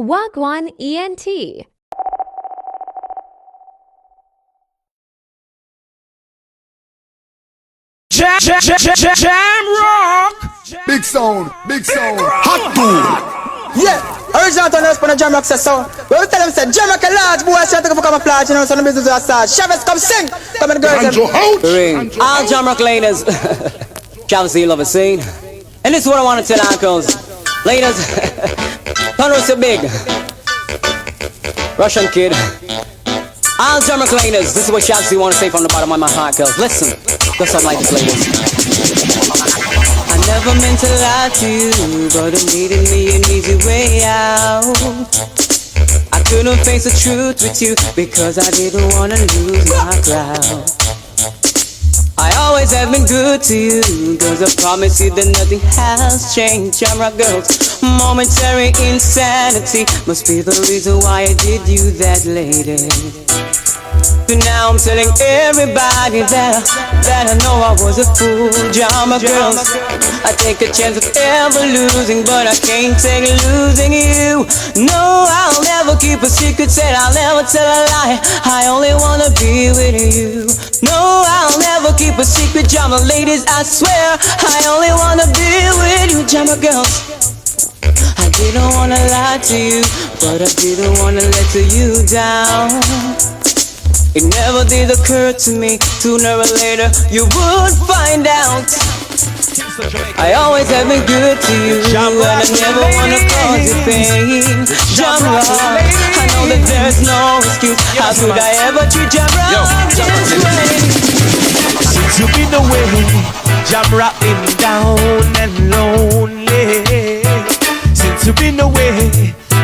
Gwaan ENT. Jamrock! Big sound, hot food. Yeah, original turn us for the Jamrock sound. Well, we tell them say Jamrock a large boy, shut up for camouflage, you know, so the business is start. Chavez, come sing. Come and girls. Ring. All Jamrock ladies. Chavez, you love a scene. And this is what I want to tell uncles. Ladies, turn us a big Russian kid. All Jamrock ladies, this is what Chavez want to say from the bottom of my heart, girls. Listen, just something like this, ladies. I never meant to lie to you, but it needed me an easy way out. I couldn't face the truth with you because I didn't want to lose my crowd. I always have been good to you, cause I promise you that nothing has changed. Jamrock girls, momentary insanity must be the reason why I did you that lady. But now I'm telling everybody that I know I was a fool. Jamrock girls, I take a chance of ever losing, but I can't take losing you. No, I'll never keep a secret, said I'll never tell a lie. I only wanna be with you. No, I'll never keep a secret, Jamrock ladies, I swear I only wanna be with you, Jamrock girls. I didn't wanna lie to you, but I didn't wanna let you down. It never did occur to me, sooner or later you would find out. I always have been good to you, and I never wanna cause you pain. Jamrock, I know that there's no excuse. How could I ever treat Jamrock this way? Since you've been away, Jamrock been down and lonely. Since you've been away,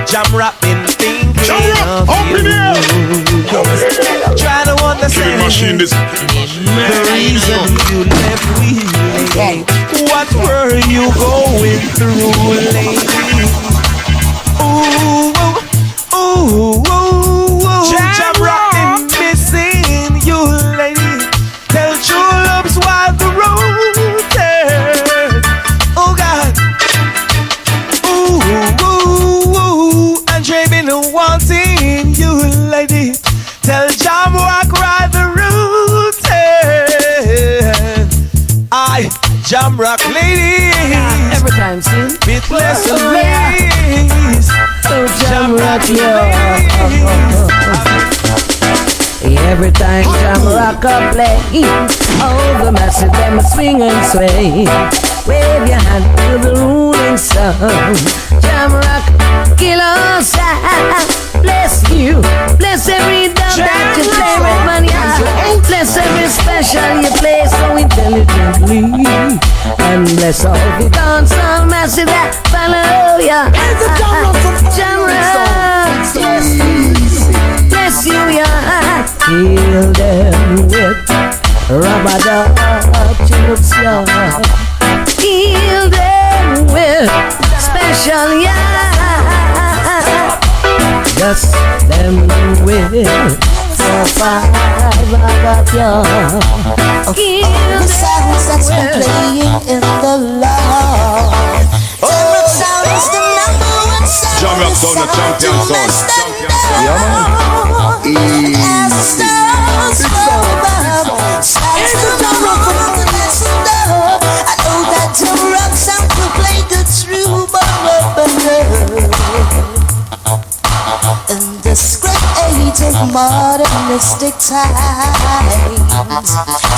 Jamrock been thinking of you. Try to understand the reason you left me. What were you going through, lady? Ooh, ooh, ooh, ooh. Jamrock been missing you, lady. Tell true love's while the road turns. Oh God. Ooh, ooh, ooh. Andre been wanting you, lady. Tell Jamrock ride the road turn. I Jamrock lady. Every time, see? With less ways. Oh, Jamrock, every time Jamrock a play, all the masses them swing and sway. Wave your hand to the rolling sun. Jamrock, kill us, bless you, bless every dub that you play with money. Bless every special you play so intelligently, and bless all the dancehall masses that follow ya. Jamrock, bless you, yeah. Kill them with rubber ducks, yeah. Kill them with special, yeah. Dust them with 4-5, I got ya. Kill the sounds that's been playing in the law. Jamrock Sound is the #1 sound. Jamrock Sound, the champion sound. Yeah, man. Easy. I know that Jamrock Sound will play the true in this great age of modernistic times.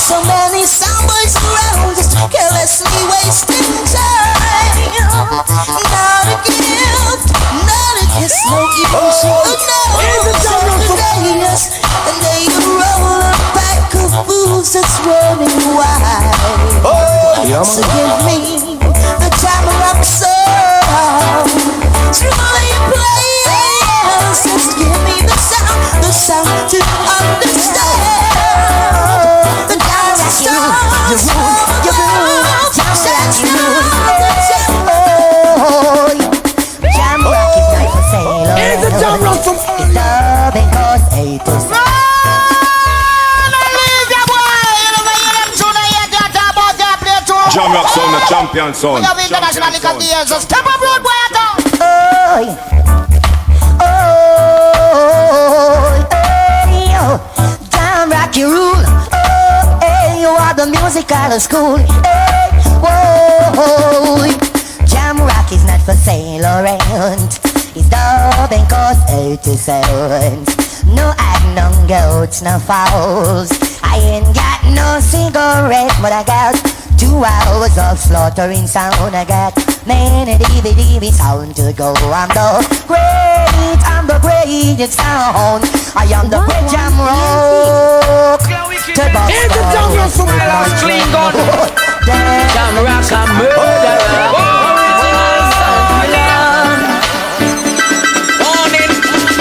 So many soundboys around just carelessly wasting time. Not a gift, not a kiss, no emotion, no days. And they roll a pack of booze that's running wild. So give me the Jamrock Sound. Truly players, just give me the sound to understand. The Jamrock Jamrock is like a sailor. It's a Jamrock from love and cause haters. Jamrock Sound, the champion sound. Step up, road boy. out of school. Hey, whoa, Jamrock is not for sale or rent. It's dub and cost 80 cents. No ad, no goats, no fowls. I ain't got no cigarette, but I got 2 hours of slaughtering sound. I got many DVD sound to go. I'm the greatest sound. I am the great Jamrock. Here's the Jamrock from my last clean gun. Jamrock a murderer.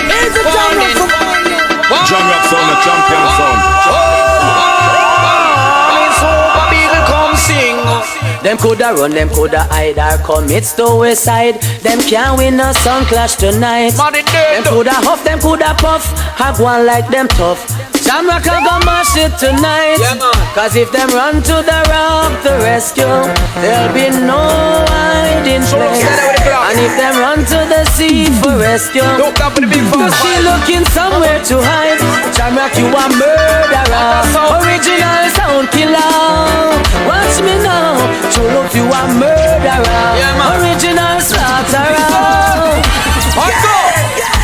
Here's the Jamrock from Jamrock sound, a champion sound. Them coulda run, them coulda hide or commit suicide. Them can't win a song clash tonight. Them coulda huff, them coulda puff. I Gwaan like them tough. Jamrock a go mash it tonight. Cause if them run to the rock, the rescue, there'll be no hiding place. And if them run to the sea for rescue, cause she looking somewhere to hide. Jamrock, you a murderer, original sound killer. Watch me now, true love, you a murderer, original slaughterer.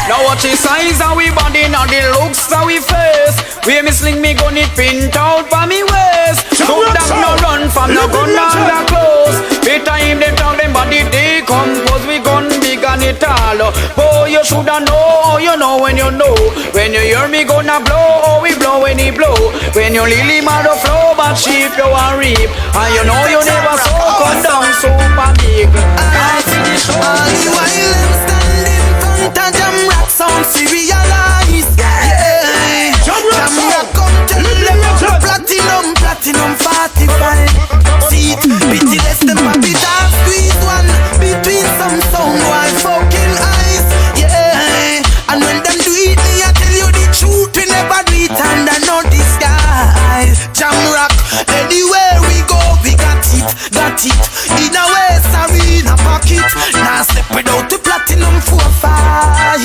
Now watch his eyes and we body, now the looks that we face. We me sling me gun it print out for me waist. Don't that no run from no gun and the clothes. Every time they talk them body they compose. We gun big and it all. Oh you shoulda know, you know when you know. When you hear me gonna blow, oh we blow when he blow. When you lily mother flow, but sheep you a reap. And you know you never so cut down super big. I see the show. All the while I'm standing front of Jamrock Sound, see realize, yeah. Jamrock come to the platinum 45. See it, pitiless them a bit half squeeze one between some sound while fucking eyes, yeah. And when them do it, me I tell you the truth, we never do it under no disguise. Jamrock, anywhere we go, we got it. In a way, sorry, in a pocket. Now step without the platinum 45.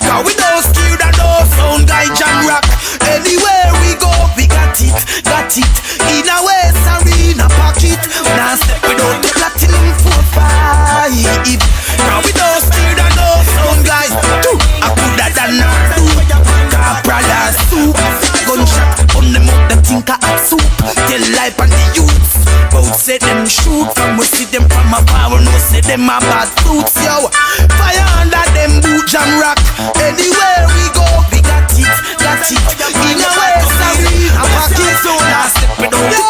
Cause we don't scared and no sound guy Jamrock. Anywhere we go, we got it. In a way, sorry, in a pocket. Now step without the platinum 45. Cause we don't scared and no sound guys. I coulda done her do. Caprala soup. Gunshot on them up, them think I have soup. Tell life and the youths. Both say them shoot from we see them from a power. No say them a bad suits, yo. Fire under them boot Jamrock. Anywhere we go, we got it. In a way, sorry, I'm packing so last step we don't get it.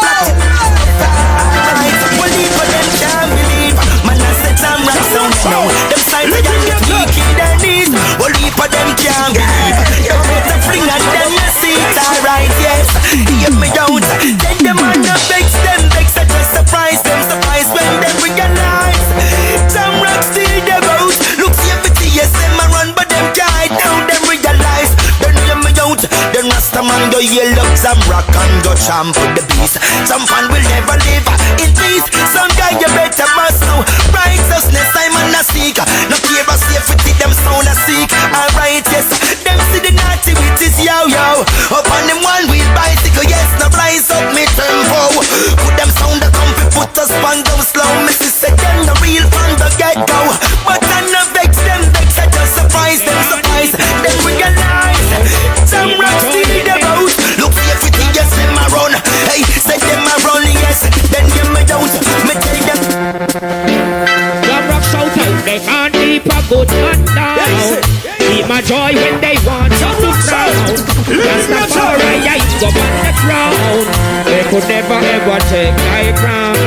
Well, for them can't believe. Man, I said Jamrock sound now. Them sign we can get weak in their knees. Well, for them can't believe. You better fling at them, you see it alright, yes. Hear me out. Then them on the vex them, vex at just surprise them, surprise when them realize. Jamrock still the road. Look, see everything, yes, them a run, but them guide down, them realize. Then hear me out. Then Rastaman go yell up Jamrock and go champ for the beast. Some fan will never live in peace. Some guy you better must know. Righteousness, I'm on a seek. No care about safety, them sound a seek. Alright, yes, them see the naughty with this yo. Up on them one wheel bicycle, yes, no rise up me tempo. Put them sound that come fi put us on go slow. Missy said them the real from the get-go. But I no vex them, vex I just surprise them, them realize. Jamrock still the road. Look everything, yes, them a run. Hey, say them a run, yes. Then give me out, me tell them. Jamrock shout out, they can't keep a good man down. Keep my joy when they want you to frown. That's the power I go on the crown. They could never ever take my crown.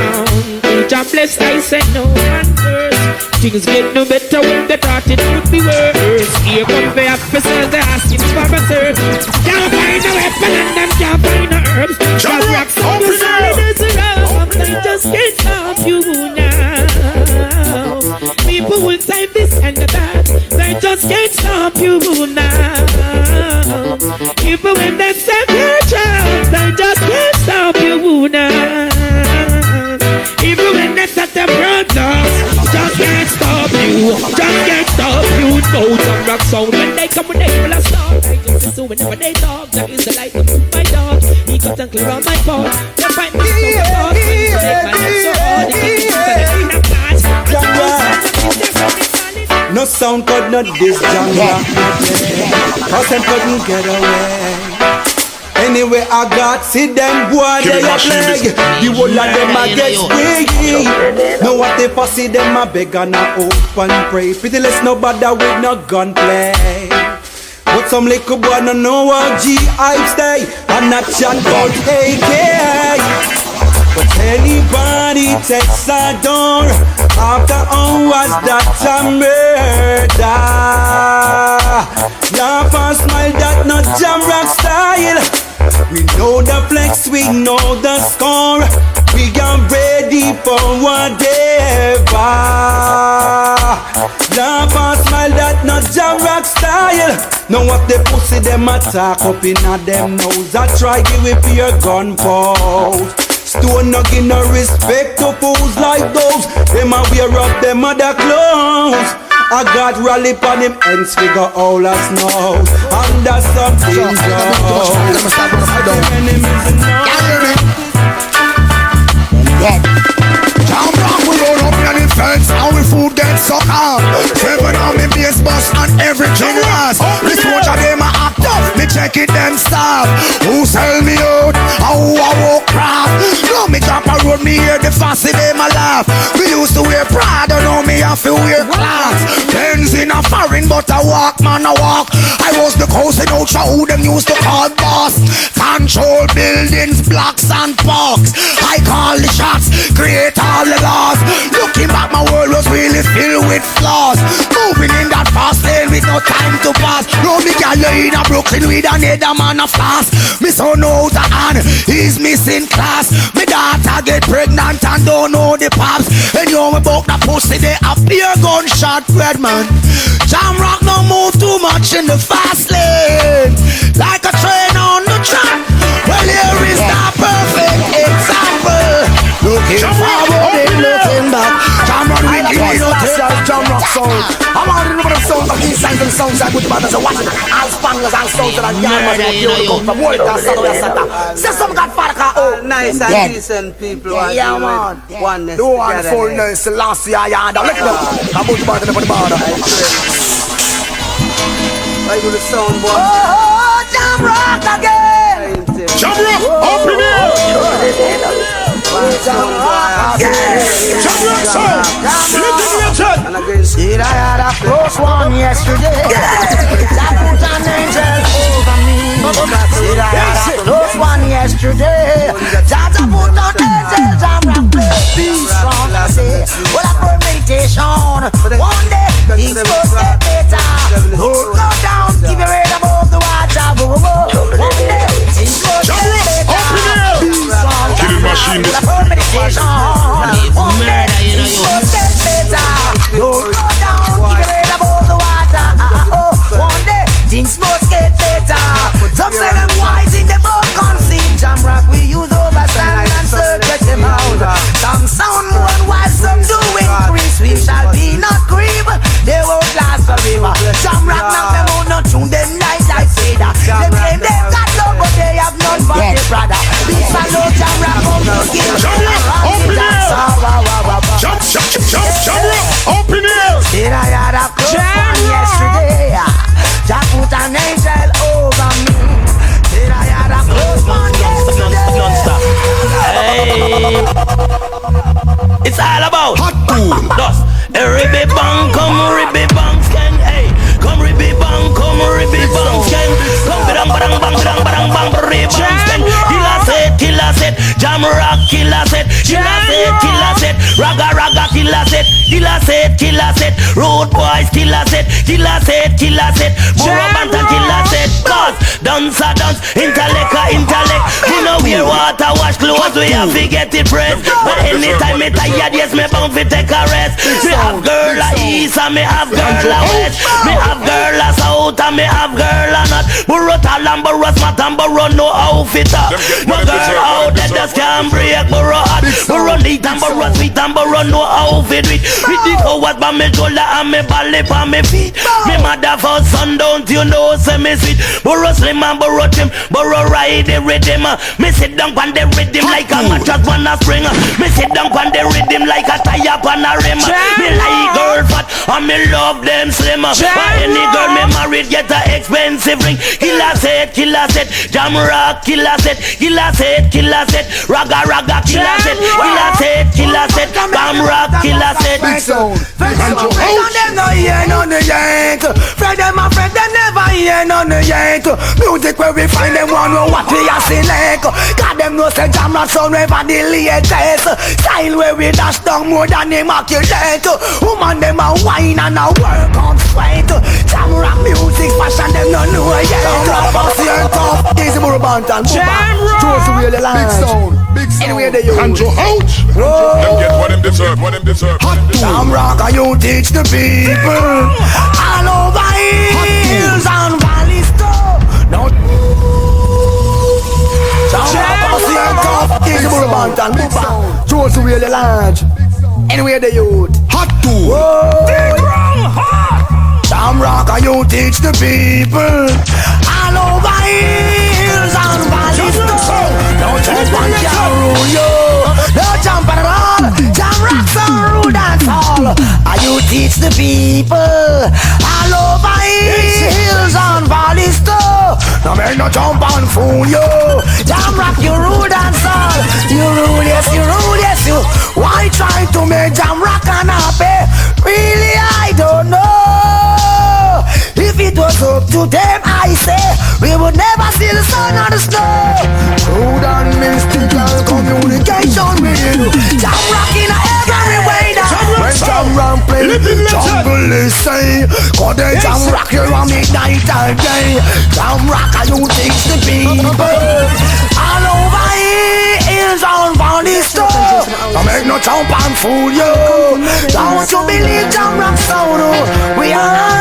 Jah bless, I said no one first. Things get no better when they thought it would be worse. Here come the officers, they're asking for a search. Can't find a weapon and them can't find no herbs. Jamrock sound around. They just can't stop you now. People will time this and that. They just can't stop you now. Even when they say your child, they just can't stop you now. Even when they set them brothers, just can't stop you. Just can't stop you. No Jamrock sound when they come, when they will stop. I just assume whenever they talk, that is the light of my dog. He cut and clear on my fault. They find me so No sound could not this Jamrock. Cause them couldn't get away. Anyway, I got see them boy they a play. The whole of them a get squeaky. Know what they see them a beg and a hope and pray. Pitiless no bother with no gunplay. But some little boy no know how G-hype stay. And not chat about AK. But anybody takes a door after hours that's a murder. Laugh and smile, that not Jamrock style. We know the flex, we know the score. We are ready for whatever. Laugh and smile, that not Jamrock style. Know what the pussy them attack up in a them nose. I try give it for your gun pose. Stone no give no respect to fools like those. Them a wear up them other clothes. I got rally pon him ends figure all us know. And that's something Jamrock, we roll up in the fence and we food get sucked up. Seven on me bass bus and everything last. This watch of them a act up, me check it them stop. Who sell me out? Who I walk crap? No me drop a road, me hear the fussy them a laugh. We used to wear Prada, now me have to wear class. Benz in a foreign but I walk, man I walk. I was the cousin out who them used to call boss. Control buildings, blocks and parks. I call the shots, create all the laws. Looking back, my world was really filled with flaws. Moving in that fast lane with no time to pass. No me gal in a Brooklyn with another man a fast. Me son out a hand, he's missing class. Me daughter get pregnant and don't know the pops. And you know about the pussy, they appear gunshot red man. Jamrock no move too much in the fast lane, like a train on the track. Well here is the perfect example. Looking forward and looking back. Jamrock will give me no Jamrock Sound. I'm out in the sound of these signs and sounds I put about as a watch. All spangles and sounds that I got was what you come from work and Saturday. Say some Godfather. Oh, nice and decent people. Yeah, man. Oneness together. The one fullness, the last year, yeah. Look at them. Come out to the border. I do the sound, boy. Oh, Jamrock again. Jamrock, up in here. Jamrock Sound. Did I had a close one yesterday? That put an angel over me. Did I had a close one yesterday? That put an angel Jamrock play. Be strong, I say. Well, a meditation. One day things will get better. Hold go down, keep your head above the water. One day things will get better. Be strong, Killing machine. well, a meditation. One day things will get better. Hold go down, keep your head above the water. One day things must get better. Some say them wise in the boat conceit. Jamrock we use overstand and circuit them out. Some sound more wise, some do increase. We shall be not grieve, they won't last forever. Jamrock now them out, not tune them like I say that. They claim they've got love but they have none for their brother. Big fellow Jamrock come to give Jamrock, open it! Jamrock, open it! Did I had a close one yesterday? Just put an angel over me. Did I had a close one yesterday? Non-stop. Hey. It's all about hot tool. Dust. Ribby bang, come ribby bang scan. Hey, come ribby bang, come ribby bang scan. Come bang bang bang bang bang bang ribby bang scan. Killer set, Jamrock killer set, killer set, raga killer set, road boys killer set, Burro Bantan killer set. Cause dancer dance, intellect. You know we water wash clothes, we have to get it pressed. But anytime me tired, yes me bound fi take a rest. Me have girl a east and me have girl a west. Me have girl a south and me have girl a north. Burro tall and burro smart and burro no outfit. No girl out there just can't break burro hot. Burro neat and burro sweet and burro no outfit with the coward by me shoulder and me belly for me feet. Me mother for son And don't you know, say me sit Burrow slim and burrow trim, burrow ride the rhythm. Me sit down on the rhythm like a mattress on a spring. Me sit down on the rhythm like a tire on a rim. Me like girl fat and me love them slim. Any girl me married get a expensive ring. Killer set, Jamrock killer set, Raga killer set, Jamrock killer set. Big sound. Them no hear none yet. Friend them a friend them never hear none yet. Music where we find them one know what we a select. God them know say Jamrock sound never the latest. Style where we dash down more than immaculate. Woman them a wine and a work on sweat. Jamrock music fashion them no know yet. Jamrock bossy and tough. Easy more bantan. Jamrock. Choose really large. Big sound. Anyway they use. Andrew out. Them get what them deserve. Jamrock you teach the people all over hills and valleys too. No. Easy more bantan. Choose really large. Anyway the youth. Hot too. Jamrock you teach the people all over hills and valleys too. No chance one can rule you. No jump at all. Jamrock so rude and tall. You teach the people all over hills and valleys too. No make no jump and fool you. Jamrock you rude and tall. You rule yes you. Why try to make Jamrock unhappy? Really I don't know. If it was up to them, I say we would never see the sun or the snow. Rude and mystical communication with you. Jamrock in every way now. When Jamrock play, jungle is say, cause they Jamrock you on midnight and day. Jamrock you teach the people all over hills and valleys too. Don't make no jump and fool you. Don't you believe Jamrock sound? We are.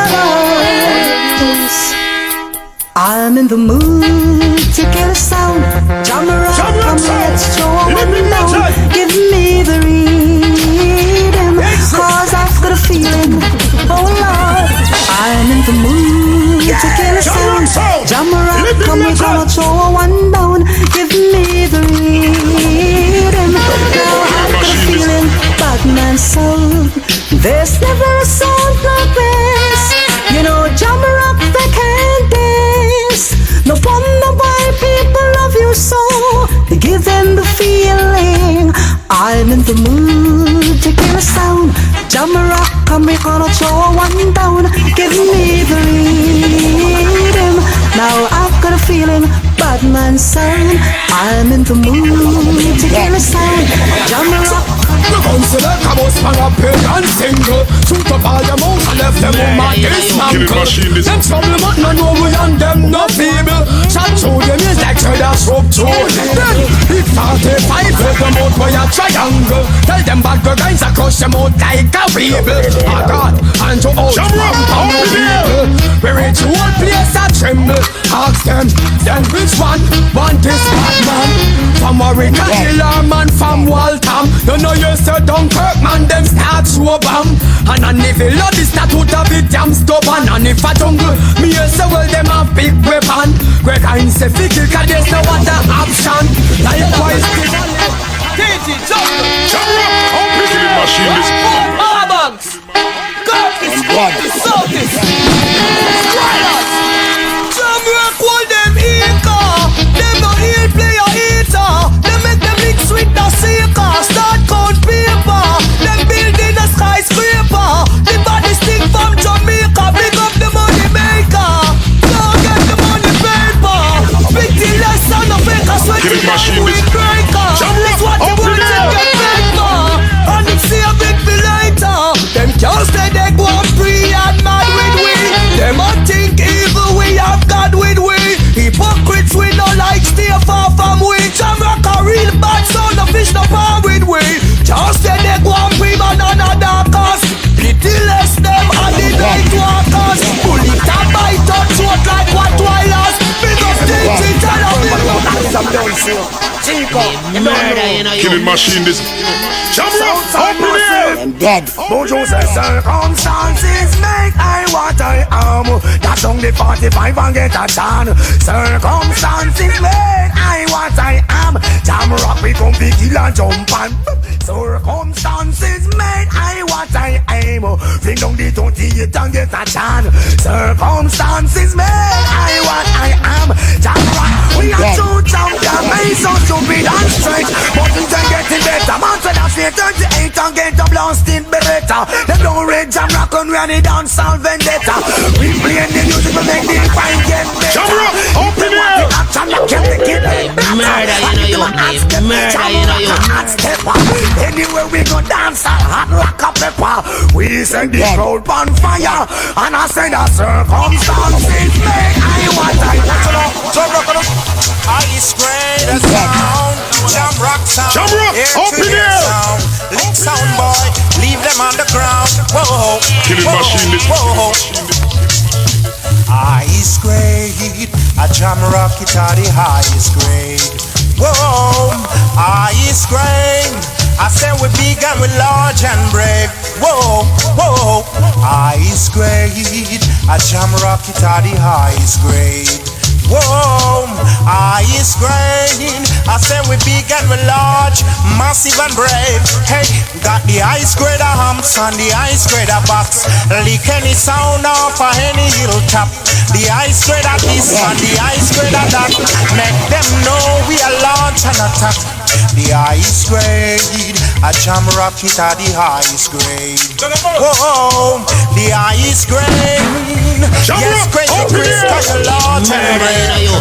I'm in the mood to get a sound. Jamrock, come let's show one down. Give me the rhythm, cause I've got a feeling, oh Lord. I'm in the mood to get a sound. Jamrock, come we're gonna throw one down. Give me the rhythm, now I've got a feeling, Batman sound. There's never a sound like this. You know Jamrock they can't dance. No wonder why people love you so. They give them the feeling. I'm in the mood to get a sound. Jamrock, come we gonna throw one down. Give me the rhythm. Now I've got a feeling, Batman sound. I'm in the mood to get a sound. Jamrock. We come select a bus man a pay and single. Shoot up all your mouth and left them woman dismantle. Them trouble but no know we and them no feeble. Shot through them is like traders rope through. Then if 45 with them out by a triangle. Tell them bad the guys a crush them out like a weevil. Oh God, and to out from people. We reach the whole place a tremble. Ask them, then which one want this bad man? From Warwick and Hillerman, from Waltham. You know you say Dunkirk man, them start to a bomb. And if you love this statute of it, damn stubborn. And if a jungle, me you say well them a big weapon. Greg Hines say fickle cause there's no other option. Likewise DJ Jamrock, how pretty the machine is. Banks, Curtis, Saltis, Squires. Jamrock hold them eager. Them no heel player eater. Them make them mix with the seeker. Start count paper. Them building a skyscraper. The body stick from Jamaica. Big up the money maker. Go get the money paper. Big deal less on the faker. Sweating like we breaker. That's what the world get paid for. And if see a big bill later. Them can't stay they go on free and mad with we. Them a think evil we have God with we. Hypocrites we no like stay far from we. Jamrock a real bad sound the fish no par with we. Just say they go on free man and a darkers. Pitiless them and the night walkers. Bully that bite on throat like what Twilers. Big up things tell them Killing machine this. Jamrock, open it. I'm dead. Mojo says circumstances make I what I am. That song the 45 and get a John. Circumstances made I what I am. Jamrock we come to kill and jump on. Circumstances made I what I am. Fling down the 28 and get a John. Circumstances made I what I am. Jamrock we are two champions. May so stupid and strange, but things are getting better. Man said I say 38 and get a blasting beretta. Them don't read Jamrock and we are the dancehall vendetta. We play the music to make the fight get better. Jamrock, open it up. Murder, you know you. Murder, you know you. Anywhere we go dance, hot like a pepper. We send the crowd on fire, and I say the circumstances make I what I want. I spread a sound, Jamrock sound. Jamrock, open it. Lick sound boy, leave them on the ground. Whoa, killing machine. whoa. Highest grade, a Jamrock it are the highest grade. Whoa, highest grade. I say we big and we large and brave. Whoa, whoa. Highest grade, a Jamrock it are the highest grade. Whoa, highest grade. I say we big and we large, massive and brave. Hey, got the highest grade of humps and the highest grade of box. Lick any sound off of any hilltop. The highest grade of this and the highest grade of that. Make them know we are large and attack. The highest grade, a Jamrock it are the highest grade. Whoa, the highest grade. Yes, great grace, cause you're large and brave.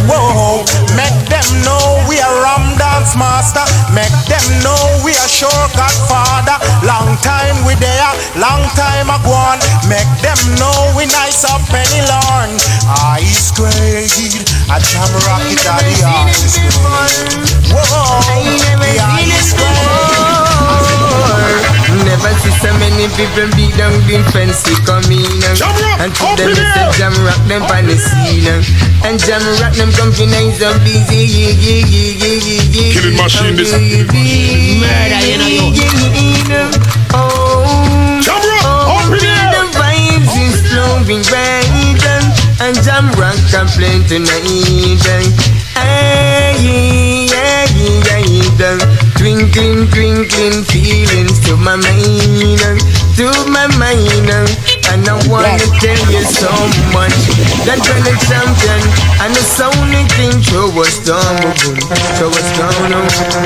Whoa, make them know we are Ram Dance Master. Make them know we are sure Godfather. Long time we there, long time a Gwaan. Make them know we nice up any Lorne. Highest grade, a Jamrock it are the highest grade. Whoa, the highest grade. Never see so many people beat down the fence we come in. And to them it's a Jamrock them on the scene. And Jamrock them come to nice up busy. Killing machine this. Murder, you know you. Jamrock, open it. The vibes is flowing right. And Jamrock can play tonight. Twinkling, twinkling feelings to my mind, and I wanna tell you so much. That when the champion and the sounding thing show us down,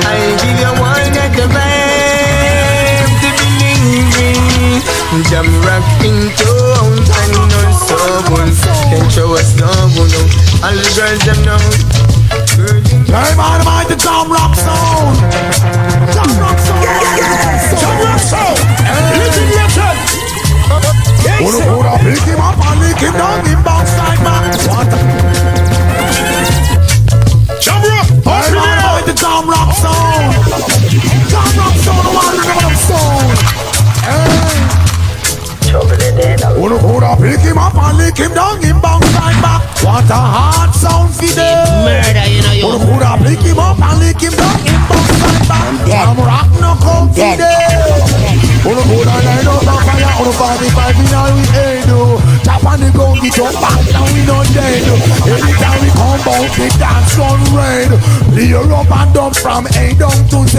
I'll give you one at the vibe to believe in. Jamrock in town and on someone can show us down. All the girls them know. Hey man, I'm the Jamrock Sound. Jamrock Sound. Jamrock Sound. Listen, listen. Wanna pick him up and lick him down, him bounce like man. Jamrock, hey man, I'm the Jamrock Sound. Jamrock Sound, the one Jamrock Sound. Hey. Wanna pick him up and lick him down, him bounce like back. What a hard sound for them. Murder, you know you. Wanna pick him up and lick him down, him bounce like back. Jamrock no come for them. Wanna line up the fire, wanna 45 in all we head. Tap on the gun, get your back, now we not dead. Anytime we come out, we dance on red. Play up and down from A down to Z.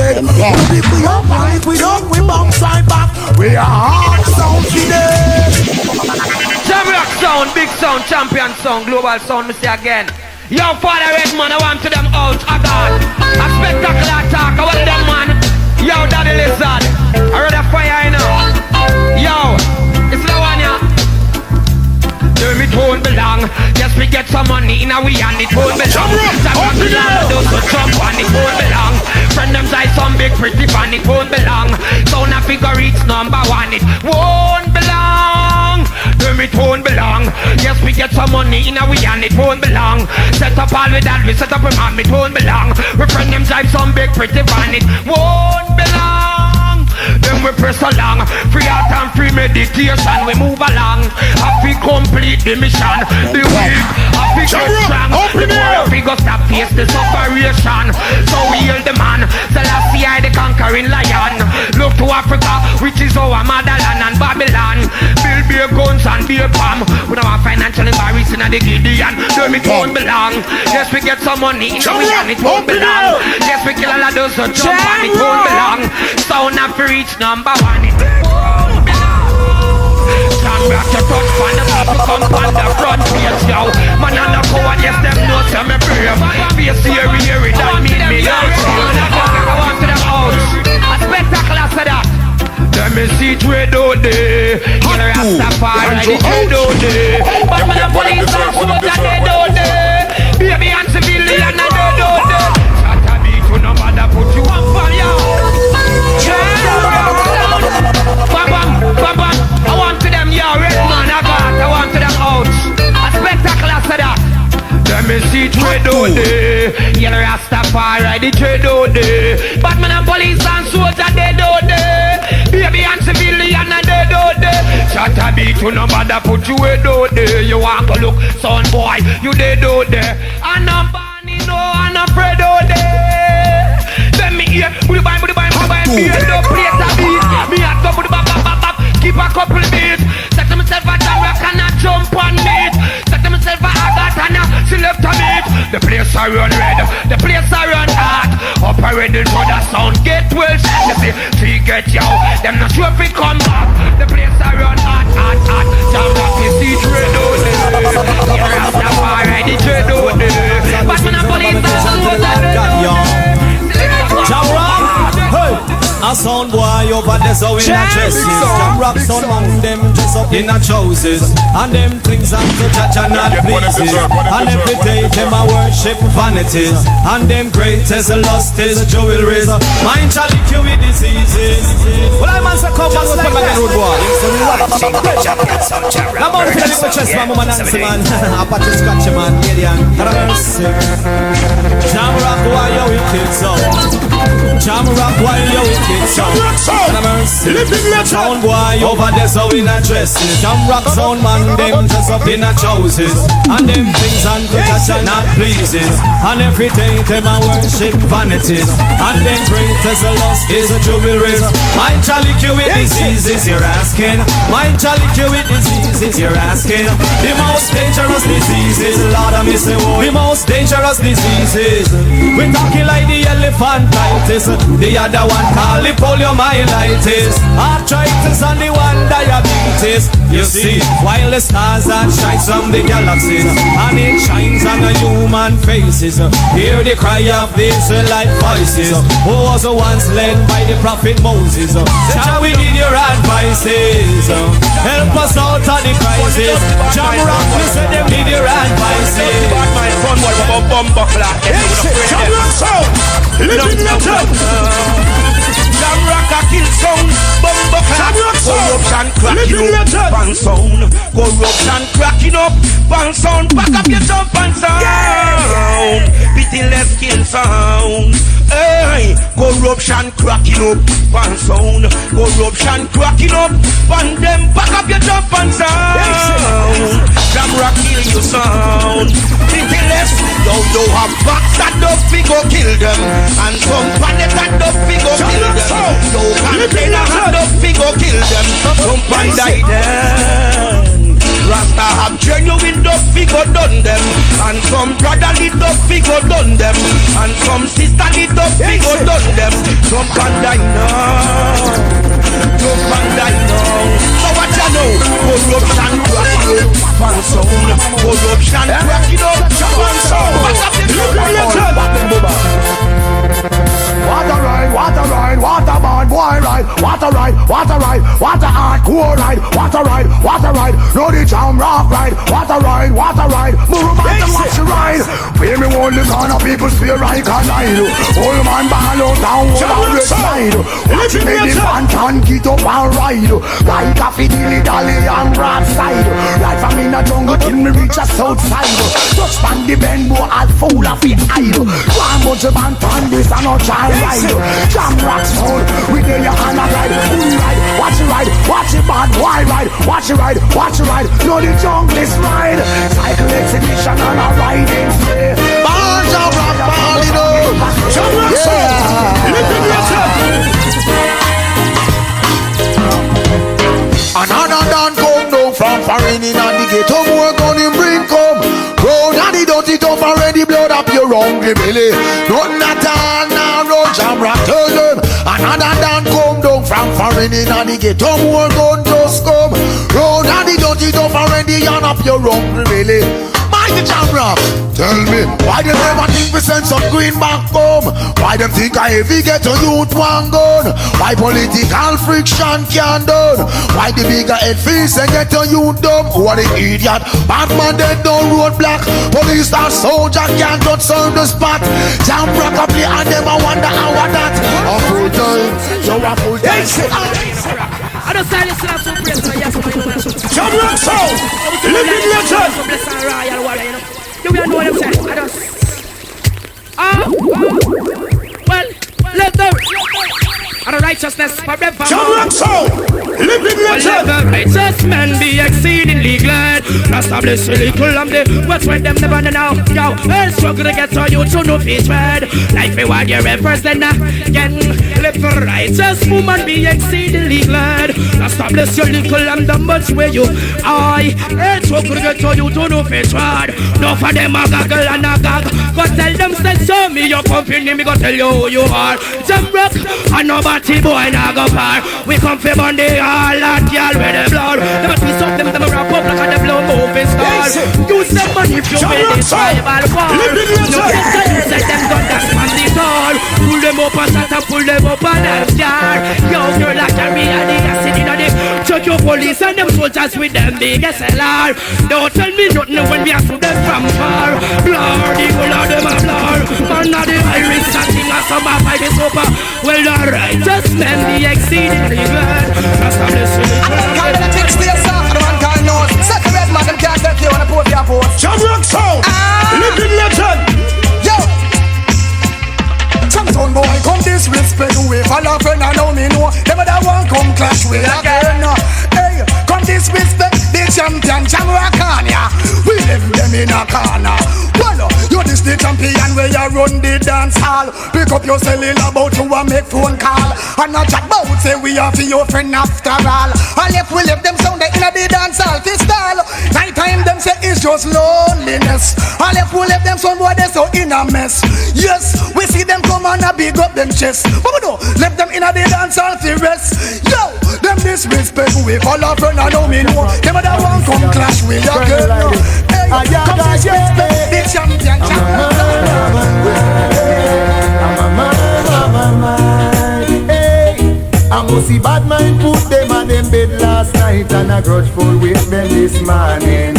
If we up and if we down, we bounce right back. We are hard sound for them. Jamrock Sound, big sound, champion sound, global sound, me say again. Yo, Father Redman, I want to them out of God. A spectacular talk, I want them man. Yo, Daddy Lizard, I read a fire, you know. Yo, it's the one, yeah. Them it won't belong. Yes, we get some money in a we and it won't belong. Jamrock belong, those who jump and it won't belong. Friend them side some big pretty fan, it won't belong. Sound a figure it's number one, it won't belong. Them it won't belong. Yes, we get some money in a we and it won't belong. Set up all with that, we set up a man, it won't belong. We friend them drive some big pretty van, it won't belong. Then we press along, free art and free meditation, we move along. Happy complete the mission, the weak, happy get strong. The more we go stop face the separation. So we heal the man, Selassie I the conquering lion. Look to Africa, which is our motherland and Babylon. Built beer guns and beer palm. We don't have financial embarrassing at the Gideon. Where it won't belong. Yes, we get some money in we and it won't belong. Yes, we kill a lot of those jump and it won't belong. Sound have to reach number one. It won't belong. Jamrock your touch on the people come on the front page now. Man on the code, yes, them know say me brave. Face here, that mean me out. I want to the house. A spectacle after that. Let me see trade out there. Kill Rastafari, the trade out there. But when the police and soldiers dead out there. Baby and civilian and dead out there. Shut a beat to no matter put you on fire. Bam bam, bam bam. I want to them, yeah, red man, I want to them out. A spectacle after that. Let me see trade out there. Kill Rastafari, the trade out there. Batman and police and soldiers dead out there. Baby and civilian and dead out there. Shut a beat to no matter put you head out there. You want to look, son boy, you dead out there. And I'm Barney, no, I'm afraid out there. Let me hear, put the bind, beer, don't play a beat. Me a go put the bap, keep a couple beats. Set to myself a Jamrock and a jump on meat. Set to myself a agat and a select a meat. The place are run red, the place are run hot. Up already for the sound get well. You see, she get you, them not sure if it come back. The place are run hot. Jamrock is the trade out there. You Rastafari the trade out there. But when the police are Jamrock, hey, a sound boy over there so in a dresses. Jamrock sound man them dress up in a trousers. And them things and to judge and not pleases. And every day them a worship vanities. And them greatest lust is jewelries. Mind shall lick you with diseases. Well I must come back with my road boy. Come on, feel the chest man, woman and man. Apache scratch man, alien. Jamrock why you wicked so. Jamrock why you wicked so. Sound boy over there so in a dresses. Jamrock sound man them dress up in a trousers. And them things and to touch and not pleases. And every day them a worship vanities. And them greatest lust is a jewelries. Mind shall lick you with diseases you're asking. Mind shall lick you with diseases you're asking. The most dangerous diseases, Lord I miss the the most dangerous diseases. We talking like the elephantitis. The other one called the poliomyelitis. Arthritis and the one diabetes. You see, while the stars that shines from the galaxies, and it shines on the human faces. Hear the cry of the Israelite voices, who was once led by the prophet Moses. Shall we need your advices? Help us out of the crisis. Jamrock, we said them need your advices. Jamrock Sound, living legend. Jamrock a kill sound, bumbo clap. Corruption cracking up, bang sound. Corruption cracking up, bang sound. Back up your jump and sound. Pitiless kill sound. Hey, corruption cracking up, bang sound. Corruption cracking up, bang them. Back up your jump and sound. Jamrock kill you sound. Pitiless, you have backs that up, we go kill them. And some planet that up, we go kill them. No container that up, we go kill them. Some pan die them. Rasta have genuine up, we go done them. And some brother lit up, we go done them. And some sister lit up, we go done them. Some pan die now. Some pan die now. So what you know? Corruption cracking up, pan sound. Corruption cracking up, pan sound. Back up the Water ride, water ride, water man, boy ride, water ride, water ride, water hardcore ride, water ride, water ride, no the Jamrock ride, water ride, move back and watch the ride. Pay me one the corner, people swear I can ride. Old man ball out down, hold on the side. Watch me the phantom get up and ride. Like a fiddly dolly and broad side. Right from in the jungle till me reach the south side. Touch man the bend, boy, all full of it idle. One bunch of phantom, this and no child ride. Jamrock Sound, we tell you on a ride. Ride, watch it ride, watch it bad boy ride. Watch it ride, watch it ride. No the junglist ride. Cycle exhibition and a riding sleigh. Ball Jamrock, ball it up. Jamrock Sound, living legend. Another done come down. me belly. Nothing at all now, no Jamrock tell them. Another dan come down from foreign in and the ghetto more gun just come. Round and the dirty dump already on up your rumble belly. Mighty Jamrock, tell me, why they never think we send some green back home? Why them think I heavy get a youth one gun? Why political friction can't done? Why the bigger head face and get a youth dumb? Who are the idiot? Batman dead no road black. Police or soldier can't touch on the spot. Jamrock up the and them I wonder how that. A full time, so a full time. I don't say listen to some praise, so yes, Jamrock Sound, living legend. So bless and royal warrior, you know. You will know them say, I just. Well, let them. And the righteousness forever. Jamrock Sound, living legend. Let the righteous men be exceedingly glad. Rasta bless the little and the what's when them never know. Yo, and struggle to get to you to no feet red. Life reward your efforts then again. Let the righteous woman be exceedingly glad. Rasta bless your little and the much where you I and struggle to get to you to no feet red. No for them a gaggle and a gag. Go tell them say show me your company. Me go tell you who you are. Jamrock and nobody boy now go far. We come for Monday all that y'all with the blood. Never see something them wrap up like a the blow moving star. Use the money if you win this tribal war. No get to them gun that's from the door. Pull them up and start and pull them up and dance jar. Yo girl like carry and the acid in the chuck your police and them soldiers with them big SLR. Don't tell me nothing when we are to them from far. Blur the whole of them a blur. Man of the Irish standing as some by the sofa. Well alright, just men be exceedingly glad. That's how they say. I don't call it a text to yourself, the man can't know. Set the red man, them can't tell you on a post your post. Jamrock Sound, living legend. Yo! Champion boy, come disrespect we follow friend, I know me know. Never that one come clash with again. Hey, come disrespect the champion, Jamrock on ya. We leave them in a corner. Well, you're this the champion where you run the dance hall. Pick up your cellular about you and make phone call. And not chat about say we are for your friend after all. And if we leave them sound in the dance hall, this style. Night time them say it's just loneliness. And if we leave them sound boy they so in a mess. Yes, we see them come and big up them chest. But we don't let them in the dance hall to rest. Yo, them disrespect we follow friend, I know me know. Them that one come clash with your girl. Hey, come disrespect the champion. I must see bad mind put them on them bed last night and a grudgeful wait them this morning.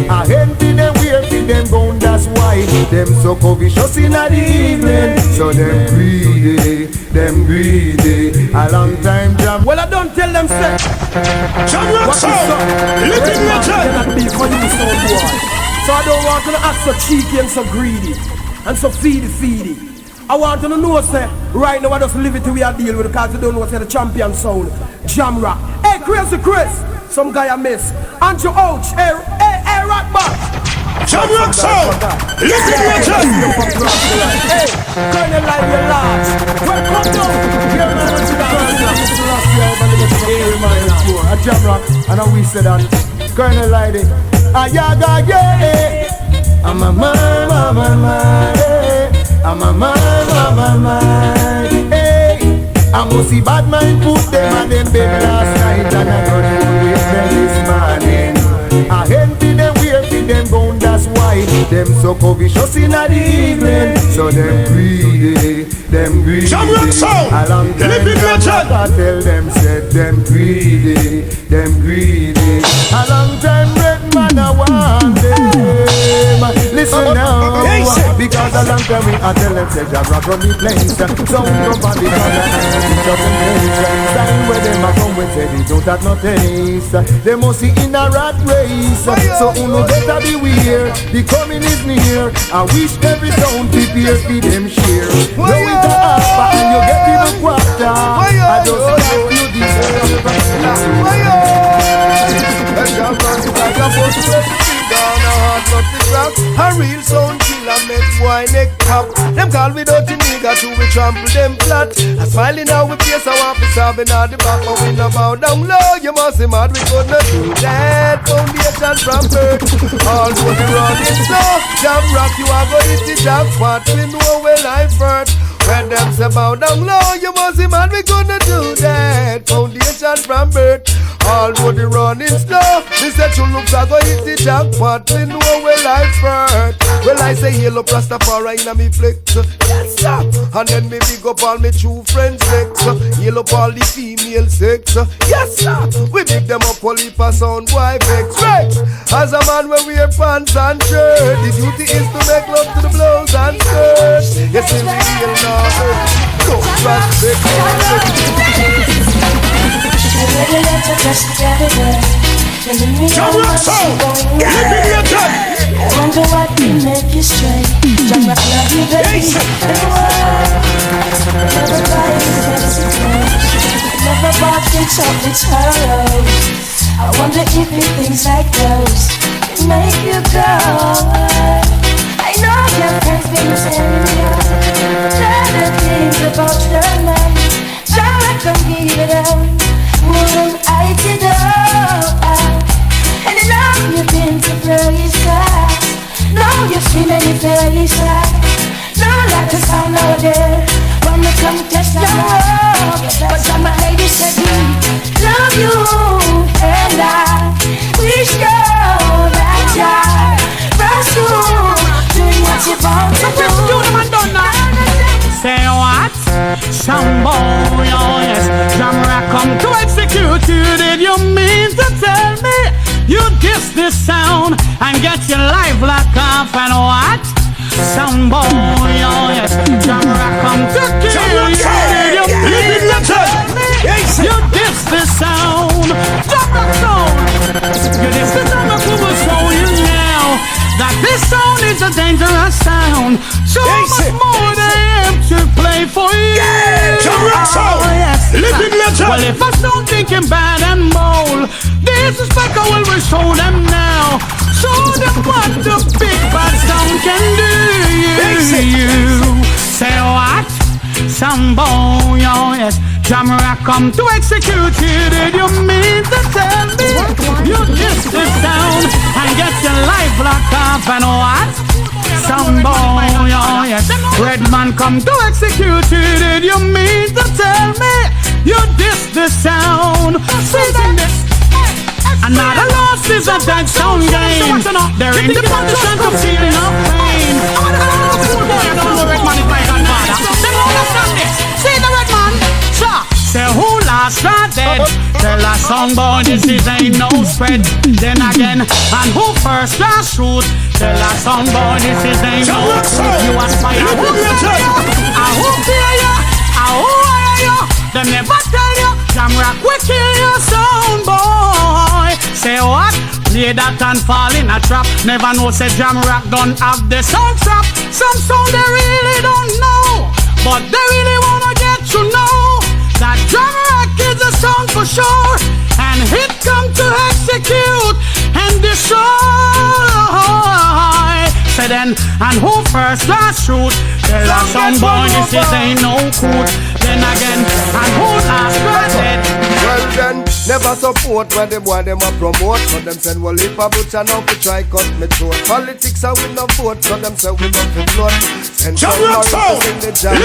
I envy them, we envy them gone, that's why them so covetous in the evening. So them greedy, a long time job. Well, I don't tell them say Jamrock Sound, living legend. Be for you so boy. So I don't want to act so cheeky and so greedy and so feedy. I want to know, say, right now I just live it till we are deal with it because you don't know what's the champion sound, Jamrock. Hey, Crazy Chris, some guy I miss. Andrew Ouch, hey, rock back. Jamrock Sound, living legend. Hey, Colonel Live your large. Welcome down. Here man to the Colonel. Jamrock, and we said that. Colonel Live, I'm a man, I'm a man, hey. I must see bad mind put them on them bed last night and I got to wait them this morning. I envy them, we envy them gone, that's why them so covetous in the evening. So them greedy. Jamrock Sound, a long time living legend. I tell them, said them greedy. A long time red man I want them. Listen now, because a long time we I tell them, say Jamrock on the place. So nobody time where them a come when say they don't have no taste. They must see in a rat race. So uno better beware, the coming is near. I wish every sound prepare for them share. No it's a half and you get in a quarter. I just know you deserve a real sound killer make boy neck pop. Them them call me dirty nigga till we trample them flat. I smiling out with face, I want to sobbing at the back, but we no bow down low. You must be mad, we could not do that. Foundation from birth, all for the running slow. Jamrock, you are going to hit the jackpot. We know when I first. When them say bow down low, you must be mad, we could not do that. Foundation from birth, all for the running slow. This said you look like go hit the jackpot. We know when I first. Well, I say yellow Rastafari in a me flex. Yes, sir. And then me big up all me true friends sex. Yellow up all the female sex. Yes, sir. We big them up all heap of sound boy vex. Rex. As a man we wear pants and shirt, the duty is to make love to the blouse and skirts. Yes, we real now. Don't trust it. Jamrock Sound, live in your time. I wonder what will make you straight. Jamrock love you, baby. Everybody says it's close. Never bought things up, it's hollow. I wonder if it things like those can make you go. I know your friends been telling you other things about your man. Jamrock don't give it up. Wouldn't I did and I know you've been to places. Now you've seen many places. Now like the sound out there when you come test your love. But some lady said we love you, and I wish you that I was you doing what you want to do. Say what? Some boy, oh yes, Jamrock come to execute you. Did you mean to tell me you diss this sound and get your life locked off and what? Some boy, oh yes, Jamrock come to kill you. Did you mean to tell me you diss this sound? Jamrock sound, you diss the sound of who will show you now that this sound is a dangerous sound. So much more they have to play for you. Jamrock Sound, living legend. Well, if I start thinking bad and bold, this is like I will show them now. Show them what the big bad sound can do. You say what? Some boy, oh yes, Jamrock come to execute you. Did you mean to tell me you diss this sound and get your life locked off and what? Some boy, oh yes, red man come to execute you. Did you mean to tell me you diss this sound? See this? Another loss is a dead sound game. They're in the position to feel enough pain. I don't know red man is my grandfather. They don't understand this. See the red man? Sure. Say who last shot dead? Tell a song boy this is ain't no spread. Then again, and who first last shoot? Tell a song boy this is ain't no spread. You aspire who tell you? I who fear you? I who are you? They never tell you. Jamrock will kill your sound boy. Say what? Play that and fall in a trap. Never know say Jamrock don't have the sound trap. Some sound they really don't know, but they really wanna get to know that Jamrock is a sound for sure, and it come to execute and destroy. Say then, and who first last shoot? Tell us some boy this is ain't no coot. Then again, and who last dead? Well then, never support when them boy them a promote. So them send well if a butcher now to try cut me throat. Politics are we no vote, so them say we not to float. Send some Sound, living legend.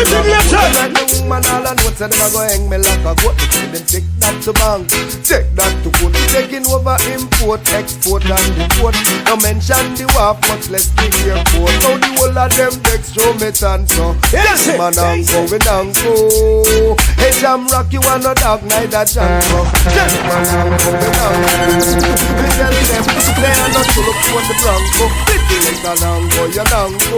Like the woman all and what say them a go hang me like a goat. Them take that to bank, take that to court. Taking over import, export and deport. No mention the WAF, much less the airport. Now the whole of them text show me tan so. Yes, man and go we down go. Hey Jamrock, you are no dog, neither Jamrock. Gentleman and go we down go. We tell them they are not to look for the Bronco. Pretty little down go, you down go.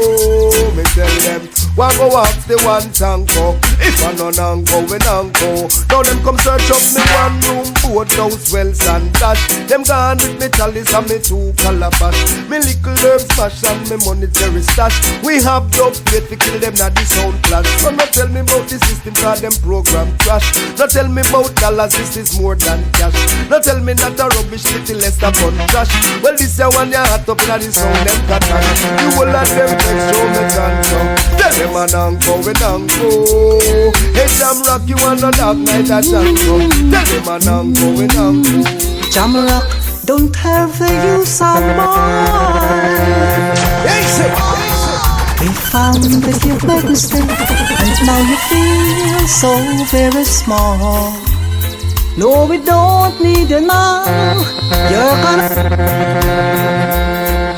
Me tell them, why go off the one tango? If I no down go, we down go. Now them come search up me one room, boat house, wells and dash. Them gone with me chalice and me two calabash. Me little herb smash and me monetary stash. We have Dubplate to kill them now the sound clash. So no tell me about the system cause them program crash. No tell me about dollars, this is more than cash. No tell me that a rubbish little less than fun trash. Well this year one ya hot up in the sound them catash. You will let them text show me tango. Tell me them and uncle with uncle. Hey, Jamrock, you want a dark night at Jamrock. Tell them and uncle with uncle. Jamrock, don't ever use our mind. We found that you've made mistake, and now you feel so very small. No, we don't need you now. You're gonna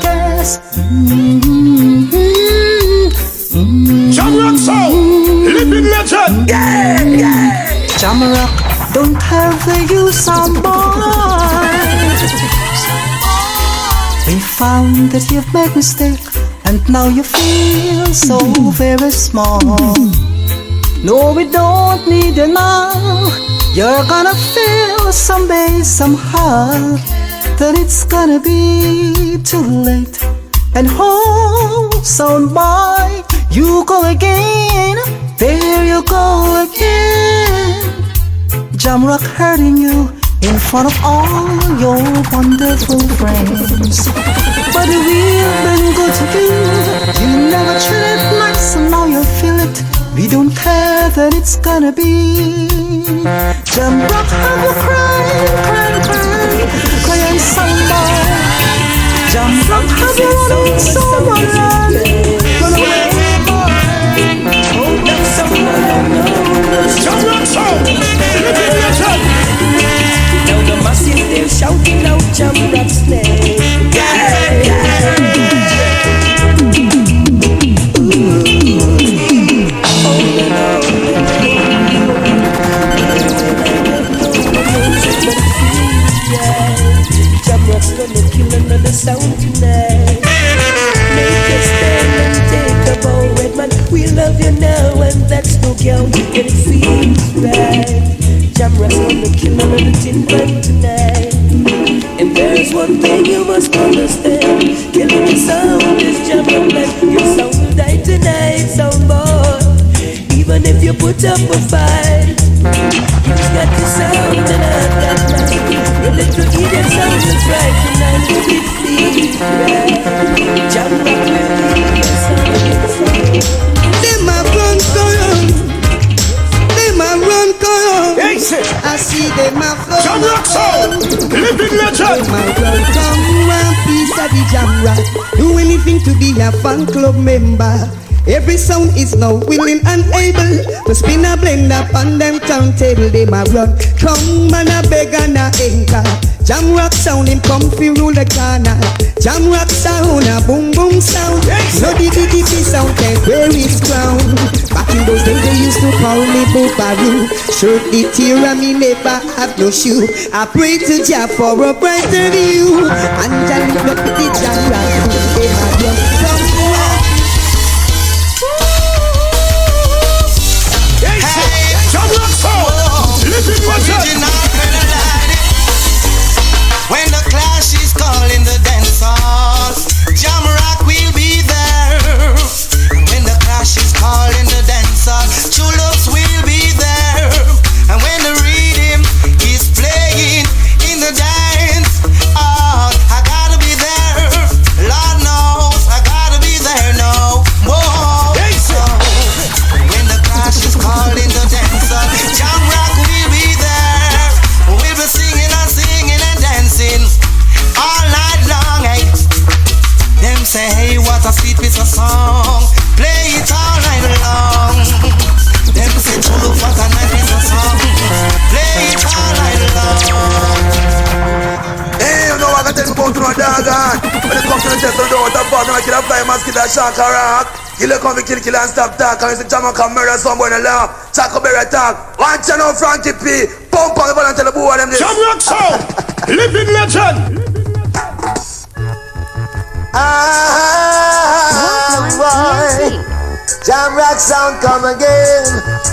guess. Jamrock Sound, living legend. Yeah, yeah. Jamrock, don't ever use our mind. We found that you've made mistake, and now you feel so very small. No, we don't need you now. You're gonna feel someday, somehow, that it's gonna be too late. And oh, soundboy, you go again. There you go again. Jamrock hurting you in front of all your wonderful friends. But we've been good to you. You never treated nice, and now you feel it. We don't care that it's gonna be. Jamrock, have you crying, crying someone. Jamrock, have you running someone, run away, boy. Oh, that's someone. Jamrock Sound, living legend. Now the masses they're shouting out Jamrock's name. Yeah, yeah. Jamrock's gonna kill another sound tonight. Make us stand and take a bow, Redman. We love you now, and that's no girl. And it feels right. Jamrock's gonna kill another tin pan tonight. And there's one thing you must understand: killing the sound is Jamrock life. Your sound will die tonight, sound boy. Even if you put up a fight, you just got the sound and I've got mine. Your little idiot sound is right tonight. It feels right. Jamrock will kill your sound. Them a run come, them a run come. I see them a run. Jamrock Sound, living legend. Them a run come, one piece of the Jamrock. Do anything to be a fan club member. Every sound is now willing and able to spin a blend up on them turntable. They ma run, come and a beg and a anchor. Jamrock Sound, him come fi rule the corner. Jamrock Sound, a boom boom sound. No the sound can wear his crown. Back in those days they used to call me Boobaroo. Shirt the tear and me never have no shoe. I pray to Jah for a brighter view. And Jah look up the Jamrock. They ma run, come on. Jamrock Sound, living legend. When the clash is calling the dance hall, Jamrock will be there. When the clash is calling the dance hall, true loves will be there. And when the rhythm is playing in the dance hall, I gotta be there. Lord knows I gotta be there now. Whoa. So when the clash is calling the dance hall, Jamrock will be there. We'll be singing and singing and dancing all night long. Hey. Them say, hey, what a sweet piece of song. Play it all night long. Them say, true look, what a nice piece of song. Play it all night long. Hey, you know what I tell you about to my dog on. When it comes to the chest of the door, what a bug, no, I kill a fly, mosquito, shark, or rock. Kill a come, kill and stop talk. And you see Jamrock come murder someone in the laugh. Taco Berry talk. Want you know Frankie P. Pump on the ball and tell the boy them this. Jamrock Sound, living legend. Boy, Jamrock Sound come again.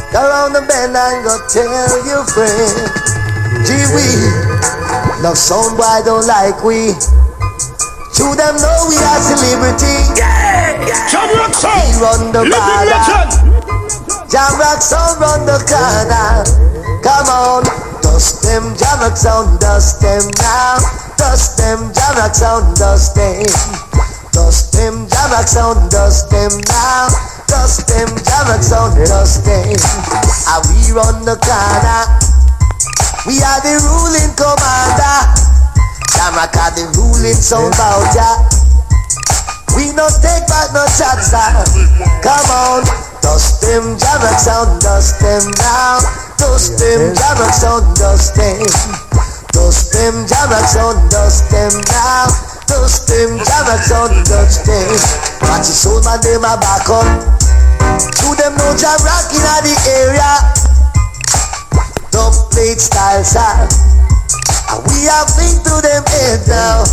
Go round the bend and go tell your friend. Gee we, no sound boy don't like we. To them know we are celebrity. Jamrock Sound, we run the living legend. Jamrock Sound run the corner. Come on, dust them, Jamrock Sound, dust them now. Dust them, Jamrock Sound, dust them. Dust them, Jamrock Sound, dust them now. dust them, Jamrock Sound, dust them. And we run the corner. We are the ruling commander. Jamrock are the ruling sound bout ya. We no take back no shots, come on. Dust them, Jamrock Sound, dust them now. Dust them, Jamrock Sound, dust them. Dust them, Jamrock Sound, dust them now. Dust them, Jamrock Sound, dust them. Watch the soul man, them a back up. To them no Jamrock in the area. Dubplate style sound. And we have been to them head now.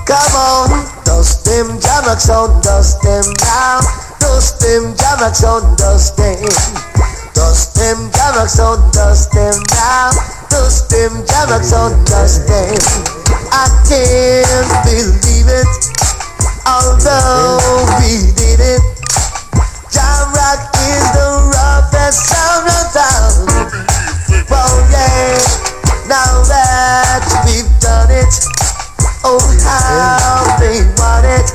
Come on, dust them, Jamrock Sound, dust them now. Dust them, Jamrock Sound, dust them. Dust them, Jamrock Sound, dust them now. Dust them, Jamrock Sound, dust them. I can't believe it, although we did it. Jamrock is the roughest sound of town. Oh yeah, now that we've done it, oh how they want it.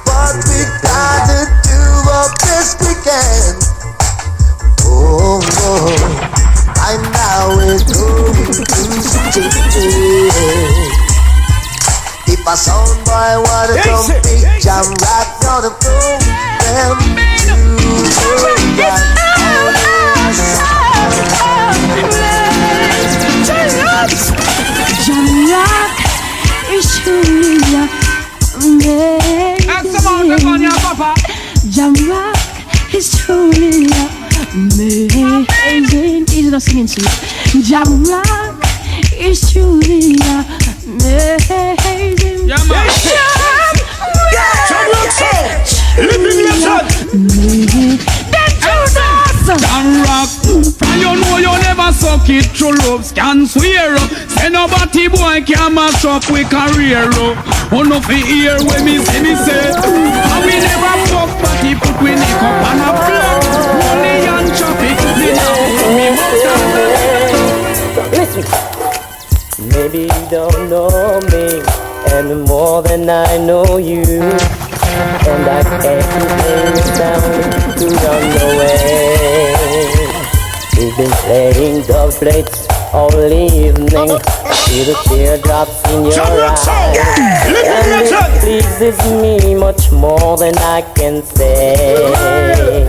But we got to do what best we can. Oh, and now we're going to change. If a sound boy wanna come big Jamrock, gonna throw them to the ground. Jamrock is truly amazing. Jamrock is truly amazing. He's not singing sweet. Jamrock is truly amazing. Jamrock Sound, living legend. Jamrock, and you know you never suck it through love. Can swear, say nobody boy can mash up with career. Oh no fi hear when me say, and we never fuck, but he put we neck up and a flop. Only and chop it, Listen, maybe you don't know me any more than I know you, and I can't bring it down to run away. We've been playing Dubplates all evening, see the teardrops in your eyes, and it pleases me much more than I can say.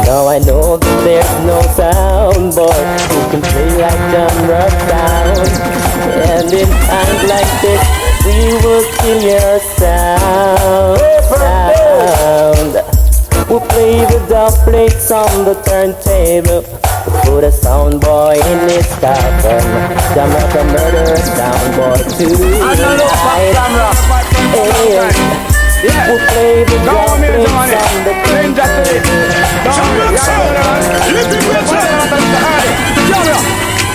Now I know that there's no sound boy who can play like Jamrock Sound, and in times like this we will kill your sound. We'll play the Dubplates on the turntable, put a sound boy in his coffin. Jamrock a murderer sound boy tonight. We'll play the Dubplates on the turntable.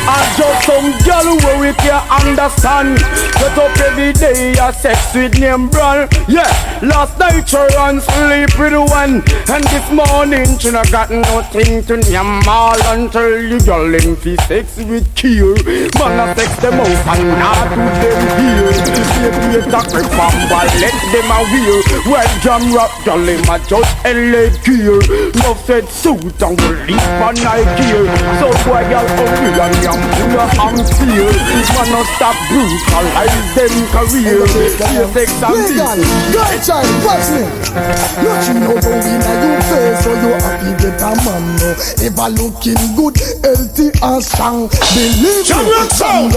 I just some girl where we can't understand. Get up every day, a sex with name brand. Yeah, last night she ran sleep with one, and this morning she not got nothing to name all until you girl in fi sex with kill. Man a sex them out and not do them here. Baby a talk from but let them a wear. Well Jamrock girl him a just LA gear. No said suit and will leave on night gear. So boy girl hungry and young full of fear. Man no stop brutalize them career. Sex and legal, girl child, watch me. Not you know go in a you face, so you happy get a man no. Ever looking good, healthy and strong. Believe me, Jamrock Sound,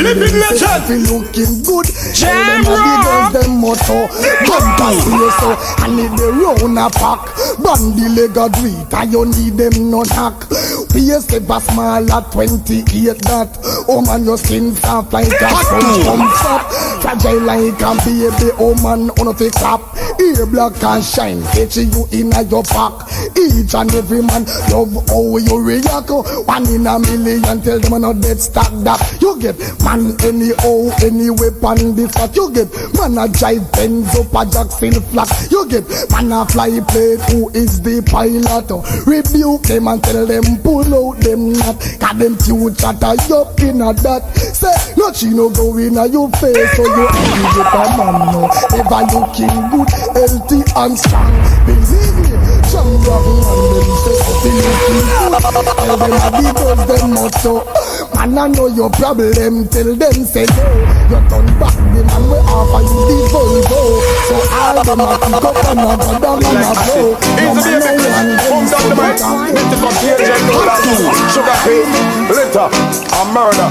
living legend. If looking good, Jamrock, them motto. Come back here so, I need the round a pack. Bandy leg a do it, and you need them no knock. We a step a small at 28 that. Oh man, your skin soft like a comes up. Fragile like a baby, oh man, on a fix up. Ear black and shine, catching you in a your pack. Each and every man love how you react. 1 in a million, tell them not dead stock that. You get man anyhow, any weapon this that. You get man a drive Benz up a Jackson flat. You get man a fly plate, who is the pilot? Rebuke them and tell them pull out them not. Got them future tie up in a that. Say no she no go in a your face, so you happy with a man no. Ever looking good, healthy and strong. Believe me, Jamrock man them say tell them a because them not so. Man I know your problem till them say no. You turn back the man we offer you the Volvo. So all them a pick up and a go down and a blow. Easy baby, come down the mic. It is what the agent do that. Sugar cane, litter, and murder.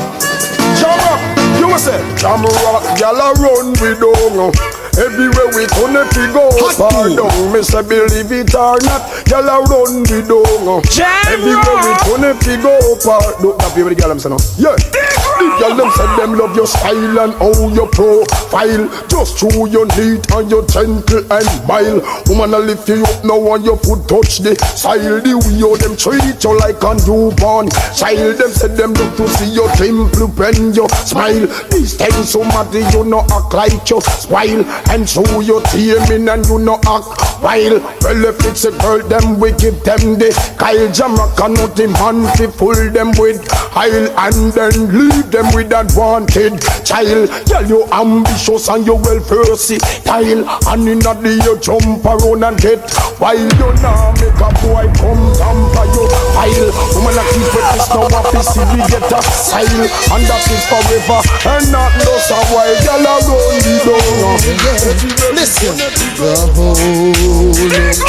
Jamrock, you must say Jamrock, y'all a run with down. Everywhere we turn if we go pardon. Me say believe it or not, y'all a run with down. Everywhere we turn if we go pardon. That people the girl them say no. Yeah. The girl them say them love your style and how your profile. Just through your neat and your gentle and mild. Woman a lift you up now and your foot touch the soil. The way you them treat you like a newborn child. Them say them look to see your dimple when you smile. These times so mad you no act like you spoil. And so you teaming and you no act wild. Well if it's a girl them we give them the Kyle Jamrock and not the man to fool them with I'll and then leave them with unwanted child. Tell you ambitious and you well versatile. And in a day you jump around and get while you now make a boy come tamper you pile. Woman a keep with this now office we get a style. And that is forever and not just a while. Y'all are run the door. Listen, the whole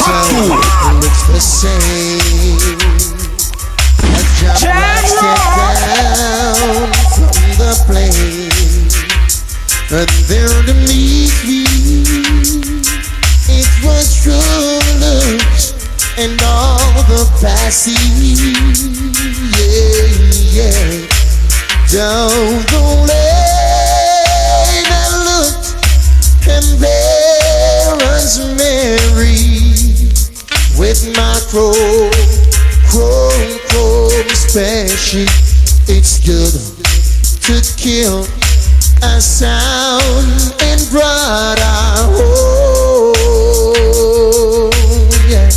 town looks the same. As Jamrock stepped down from the plane, and there to meet me, it was troublers and all the passing, yeah, down the lane I looked. And there was Mary with my chrome special. It's good to kill a sound and brought our home. Yeah.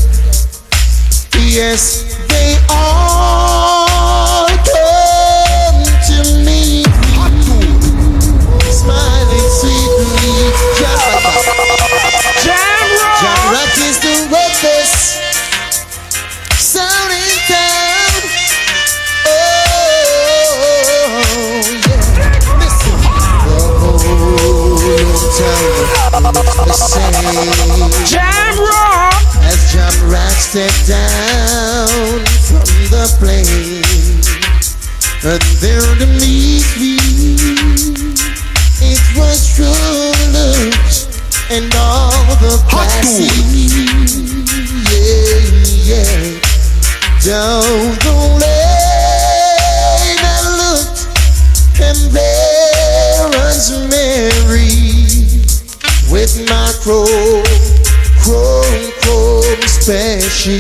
Yes, they all come to me, smiling sweetly. Jamrock is the roughest sound in town. Oh, yeah. Listen, the whole town looks the same. Jamrock! As Jamrock stepped down from the plane, and there to meet me, it was troublers and all the passing, yeah. Down the lane I looked, and there was Mary with my chrome special.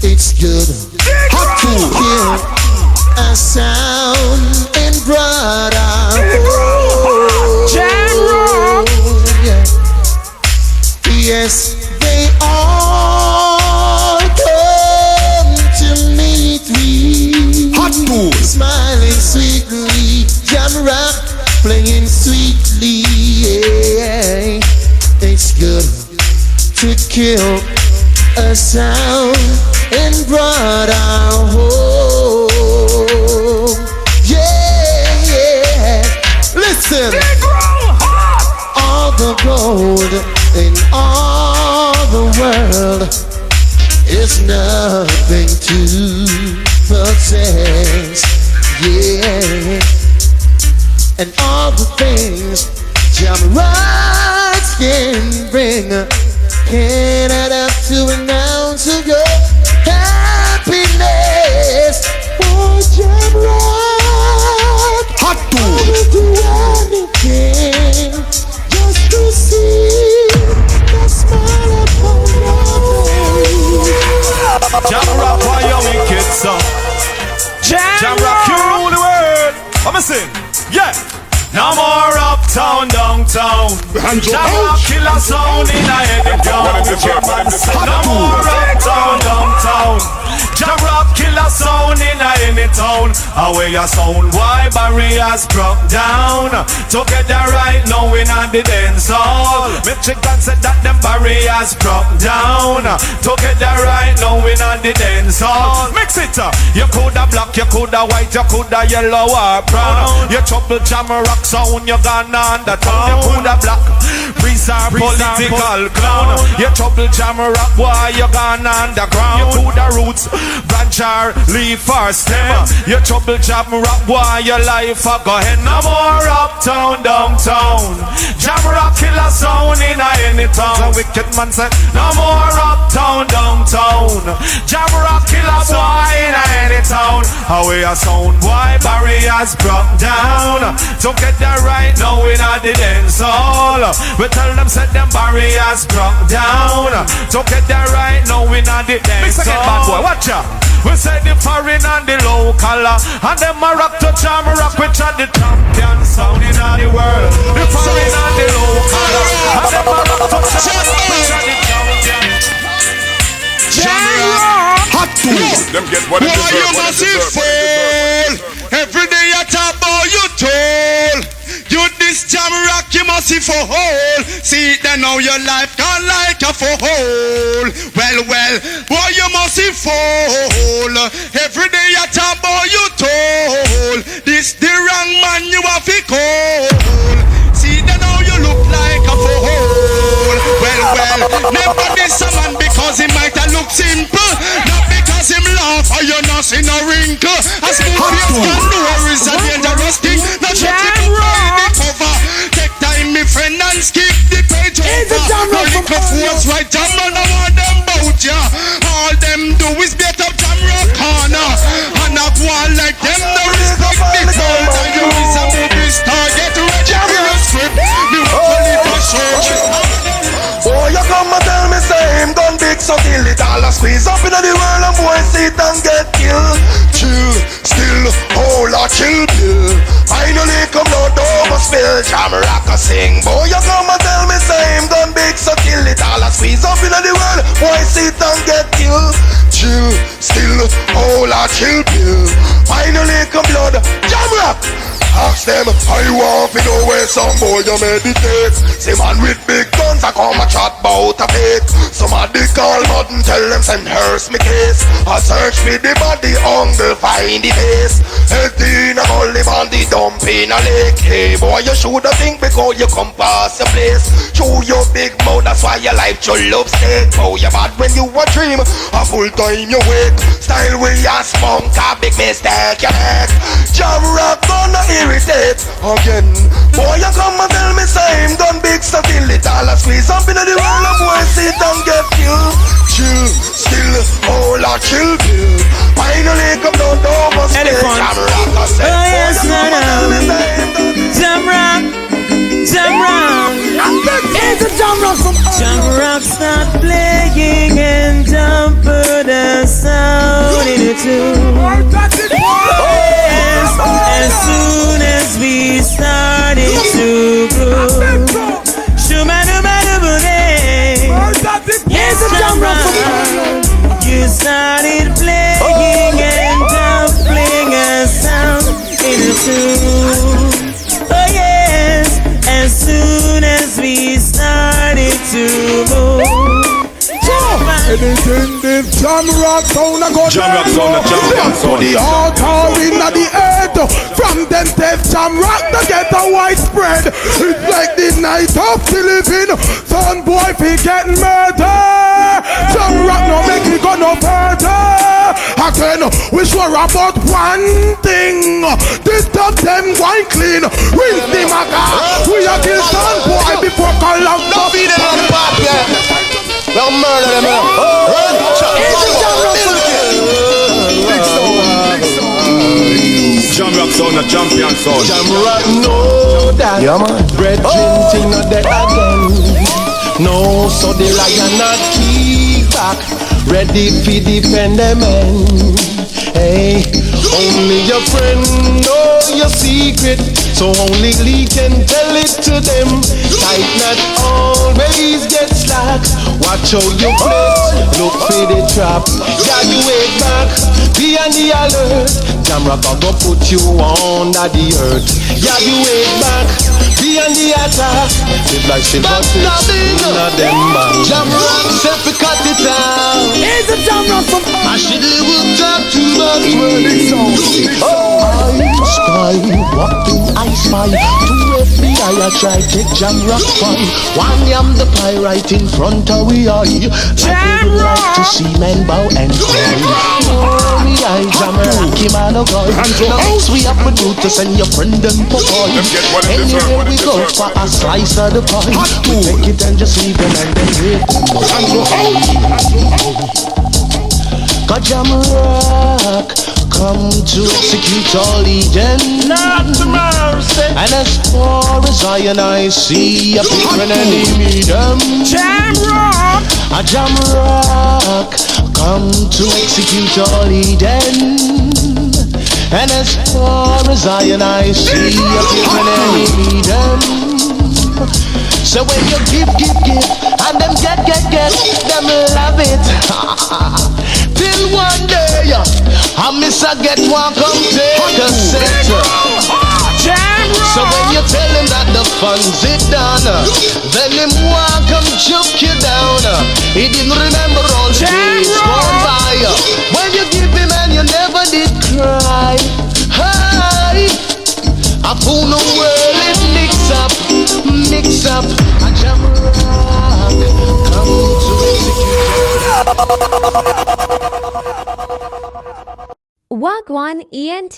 It's good to hear a sound and brought out Jamrock. Yeah. Yes, they all come to meet me, smiling sweetly. Jamrock playing sweetly. Yeah. It's good to kill a sound and brought our home. Yeah. Listen, all the gold in all the world is nothing to possess. Yeah. And all the things Jamrock can bring can't add up to an ounce of your happiness. Oh, Jamrock, I will do anything just to see the smile upon your face. Jamrock, why you wicked son? Jamrock, you rule the world. I'ma sing, yeah. No more uptown, downtown. Jamrock killer sound in any town. No more uptown, downtown. Jamrock killer sound in any town. Away your sound, why barriers broke down? Together right now we not the dance hall. Michigan said that them barriers broke down. Together right now we not the dance hall. Mix it up. You coulda black, you coulda white, you coulda yellow or brown. You trouble Jamrock sound, you gone undertown. You coulda black, priest or political clown. You trouble Jamrock, boy, you gone underground. You coulda roots, branch or leaf or stem. You trouble Jamrock, boy, your life a go ahead. No more uptown, downtown. Jamrock kill a sound in any town. The wicked man said, no more uptown, downtown. Jamrock kill a boy in any town. Away a sound, boy, barriers broke down. Together right now we not the dance hall. We tell them said them barriers broke down. Together right now we not the dance hall. Bad boy, watch out. We say the foreign and the local, and them a rock to Jamrock, which are the champion sound in all the world. The foreign and the local, and them a rock to Jamrock, which are the champion. Jamrock, hot tools. Them get what they deserve. You must fall. Every day you talk about you told. You this Jamrock, you must see for hole. See then now your life gone like a for hole. Well, boy you must see fall. Every day you talk about you told. This the wrong man you have to call. See then now you look like a for hole. Well, never this a man because he might have looked simple. Not because him laugh or you not see no wrinkle. A smooth face can know is a dangerous thing. Not check the cover. Take time, my friend, and skip the page over. No little force right, jam on all them bout ya. All them do is beat up Jamrock corner. And I go on like them, no respect the cult. And you is a movie star, get ready for a script. Me want to live a show. Boy, you come and tell me say him done big so kill it all a squeeze up in the world and boy sit and get killed. Chill, still, hold a chill pill. Finally come out over spill. Jamrock a sing. Boy, you come and tell me say him done big so kill it all a squeeze up in the world. Boy sit and get killed. Chill, still, hold a chill pill. Finally come blood. Jamrock. Ask them, I want to know where some boy you meditate. See man with big guns, I come a chat bout a fake. Somebody call mud and tell them send hers me case. I search for the body, uncle find the face. 18 a gully body dump in a lake. Hey boy, you shoulda think because you come past the place. Chew your big mouth, that's why your life your love steak. Oh, you bad when you a dream, a full time you wake. Style with your spunk, a big mistake you make. Jamrock gonna irritate again. Boy, you come and tell me say him done big so till it all a squeeze up in the world and boy sit and get killed. Chill, still, hold a chill pill. Finally come down over still. Jamrock a say. Oh yes, Jamrock, Jamrock. It's a Jamrock from Jamrock start playing and don't put a sound in it too. As soon as we started to grow, yes, Jamrock, you started playing and downplaying a sound in a tune. Oh yes, as soon as we started to move. Anything this Jamrock sound a go Jamrock sound, Jamrock sound. The altar in the earth. From them death Jamrock to get a widespread. It's like the night of Philippine. Son boy fi get murder. Jamrock no make me go no further. Again, we sure about one thing. This top them wine clean. Rinse the maca. We a kill son boy before call out. No be them back there. They'll murder them now. Jamrock sound, a champion sound. Jamrock know that. Yeah, man. Bread drinking not dead again. No, so the lion not keep back. Ready for defend them men. Hey, only your friend know your secret. So only Lee can tell it to them. Tight not always get slack. Watch how you flex, look for the trap. Yeah, you wait back. be on the alert. Jamrock go put you under the earth. Yeah, you wait back, be on the attack. Live like sympathies, none of them back. Jamrock said we cut it out. Here's the Jamrock from I should will talk to us when it's on. Sky, walking I spy. To FBI I try take Jamrock fun. One yam the pie right in front of we eye. I would like to see men bow and cry. Oh, me I Jamrock him and a guy. Now we up with you to send your friend and boy. Anywhere we go for a slice of the pie. We take it and just leave them and then wait them. God Jamrock come to execute all Eden. Not to mercy. And as far as I see a people and enemy them. Jamrock. A Jamrock come to execute all Eden. And as far as I see a people and enemy them. So when you give, and them get, them love it. Till one day, I miss I get one come take a center. So when you tell him that the fun's it done, then him want come choke you down. He didn't remember all the days gone by. When you give him and you never did cry. Hey, I fool no world it mix up. A Jamrock come to execute. Gwaan ENT.